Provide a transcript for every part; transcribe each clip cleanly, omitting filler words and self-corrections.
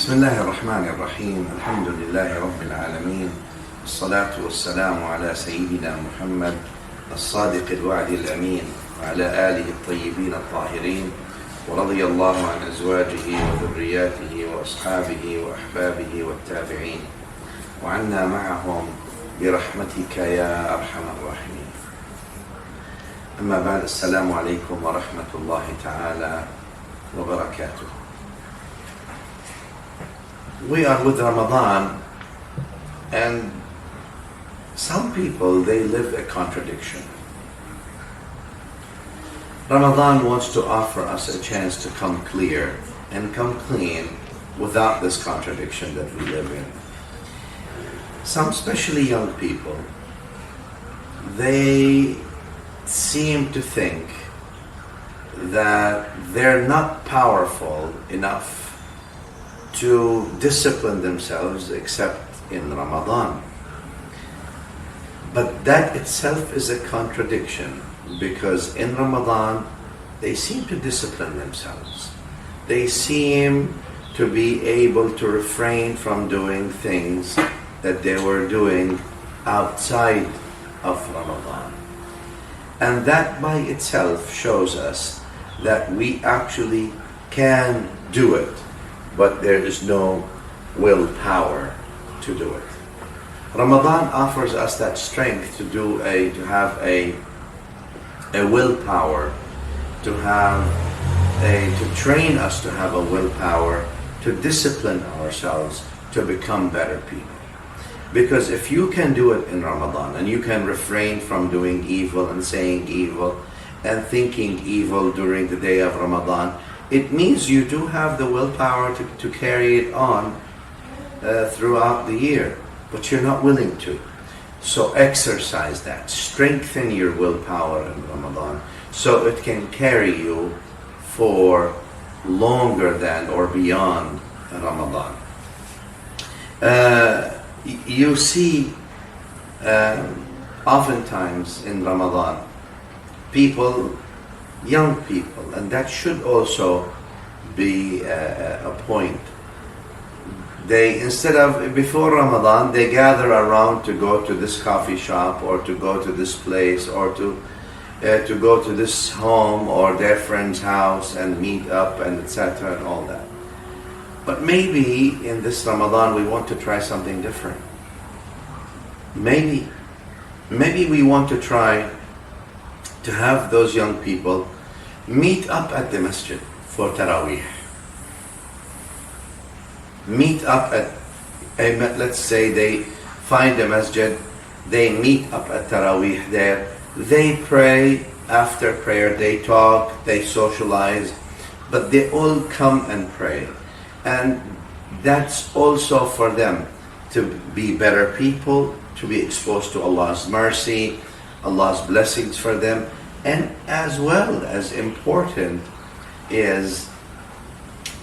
بسم الله الرحمن الرحيم الحمد لله رب العالمين والصلاة والسلام على سيدنا محمد الصادق الوعد الأمين وعلى آله الطيبين الطاهرين ورضي الله عن أزواجه وذرياته وأصحابه وأحبابه والتابعين وعنا معهم برحمتك يا أرحم الراحمين. أما بعد، السلام عليكم ورحمة الله تعالى وبركاته. We are with Ramadan, and some people, they live a contradiction. Ramadan wants to offer us a chance to come clear and come clean without this contradiction that we live in. Some, especially young people, they seem to think that they're not powerful enough to discipline themselves except in Ramadan. But that itself is a contradiction, because in Ramadan they seem to discipline themselves. They seem to be able to refrain from doing things that they were doing outside of Ramadan. And that by itself shows us that we actually can do it, but there is no willpower to do it. Ramadan offers us that strength to have a willpower, to train us to have a willpower, to discipline ourselves to become better people. Because if you can do it in Ramadan, and you can refrain from doing evil and saying evil and thinking evil during the day of Ramadan, it means you do have the willpower to carry it on throughout the year, but you're not willing to. So exercise that, strengthen your willpower in Ramadan so it can carry you for longer than or beyond Ramadan. You see, oftentimes in Ramadan, young people, and that should also be a point. Instead of before Ramadan, they gather around to go to this coffee shop or to go to this place or to go to this home or their friend's house and meet up and etc. and all that. But maybe in this Ramadan we want to try something different. Maybe we want to try to have those young people meet up at the masjid for Taraweeh. Meet up let's say they find a masjid, they meet up at Taraweeh there, they pray, after prayer they talk, they socialize, but they all come and pray. And that's also for them to be better people, to be exposed to Allah's mercy, Allah's blessings for them. And as well as important is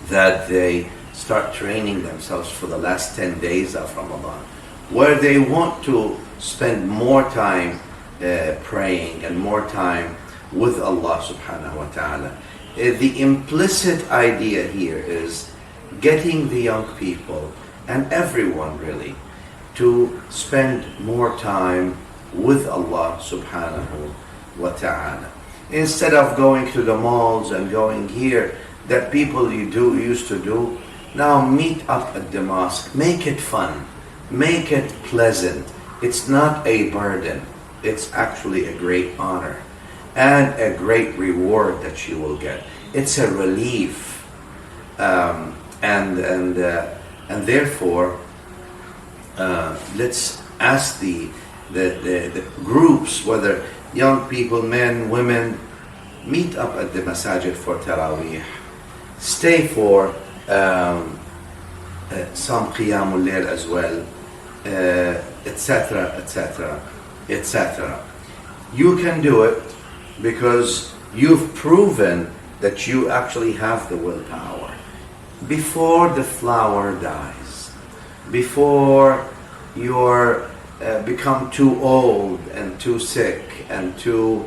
that they start training themselves for the last 10 days of Ramadan, where they want to spend more time praying and more time with Allah subhanahu wa ta'ala. The implicit idea here is getting the young people and everyone really to spend more time with Allah subhanahu wa ta'ala. Instead of going to the malls and going here that people used to do, now meet up at the mosque. Make it fun, make it pleasant. It's not a burden, it's actually a great honor and a great reward that you will get. It's a relief, and therefore let's ask the groups, whether young people, men, women, meet up at the masajid for Taraweeh. Stay for some Qiyamul Layl as well, etc., etc., etc. You can do it because you've proven that you actually have the willpower. Before the flower dies, before you're become too old and too sick and too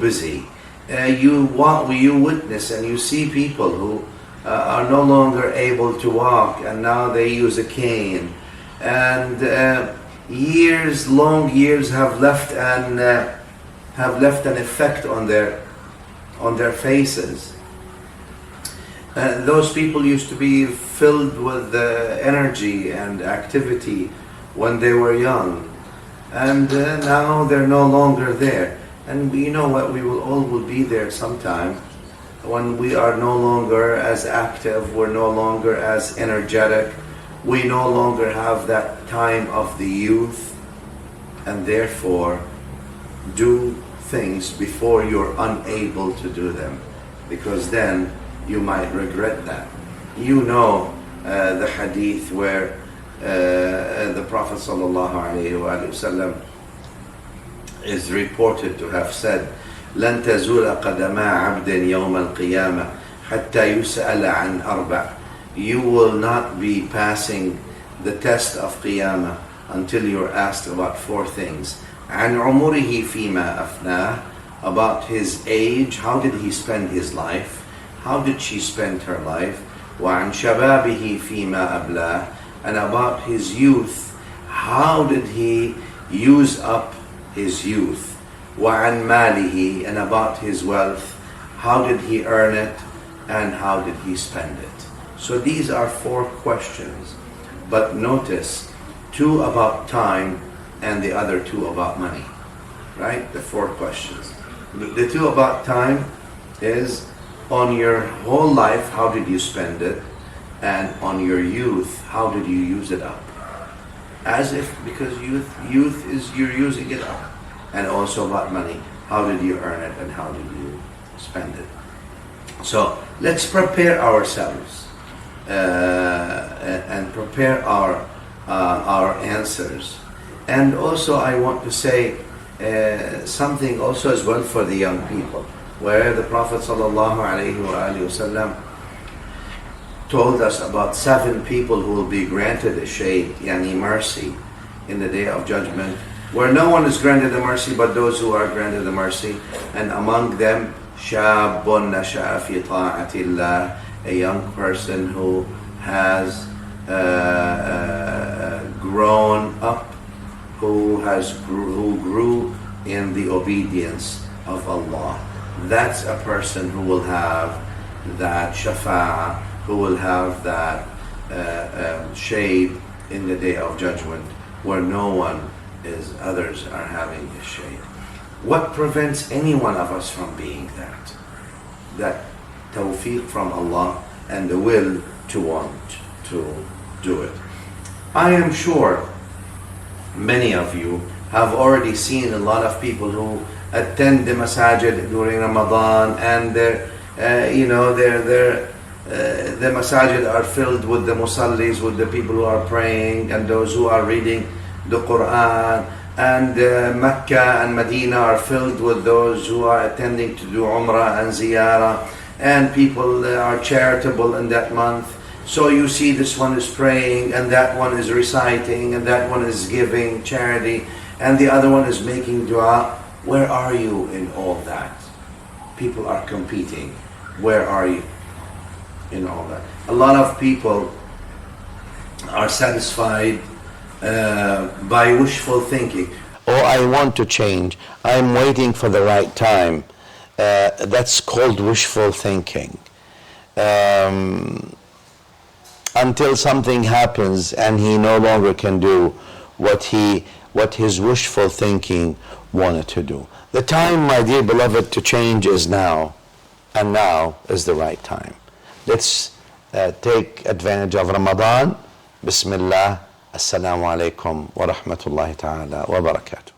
busy, you witness and you see people who are no longer able to walk, and now they use a cane. And long years have left an effect on their faces. Those people used to be filled with energy and activity when they were young, and now they're no longer there. And you know what? We all will be there sometime when we are no longer as active, we're no longer as energetic, we no longer have that time of the youth, and therefore do things before you're unable to do them, because then you might regret that. You know the hadith where the Prophet ﷺ is reported to have said, لن تزول قدما عبد يوم القيامة حتى يسأل عن أربع. You will not be passing the test of Qiyamah until you're asked about four things. عن عمره فيما أفناه, about his age, how did he spend his life, how did she spend her life. وعن شبابه فيما أبلاه, and about his youth, how did he use up his youth. وعن ماله, and about his wealth, how did he earn it and how did he spend it. So these are four questions, but notice two about time and the other two about money, right? The four questions. The two about time is on your whole life, how did you spend it, and on your youth, how did you use it up. As if, because youth is you're using it up. And also about money, how did you earn it and how did you spend it. So let's prepare ourselves and prepare our answers. And also I want to say something also as well for the young people, where the Prophet ﷺ told us about 7 people who will be granted a shaykh, yani mercy, in the day of judgment, where no one is granted the mercy but those who are granted the mercy. And among them, شَابٌ نَشَأَ فِي طَاعَةِ اللَّهِ, a young person who has grown up, who grew in the obedience of Allah. That's a person who will have that shafa'ah, who will have that shade in the day of judgment, where no one is, others are having a shade. What prevents any one of us from being that? That tawfiq from Allah and the will to want to do it. I am sure many of you have already seen a lot of people who attend the masajid during Ramadan, and the masajid are filled with the musallis, with the people who are praying and those who are reading the Quran, and Mecca and Medina are filled with those who are attending to do Umrah and Ziyarah, and people are charitable in that month. So you see this one is praying, and that one is reciting, and that one is giving charity, and the other one is making dua. Where are you in all that? People are competing. Where are you in all that? A lot of people are satisfied by wishful thinking. Oh, I want to change. I'm waiting for the right time. That's called wishful thinking. Until something happens and he no longer can do what his wishful thinking wanted to do. The time, my dear beloved, to change is now, and now is the right time. Let's take advantage of Ramadan. Bismillah. Assalamu alaikum wa rahmatullahi ta'ala wa barakatuh.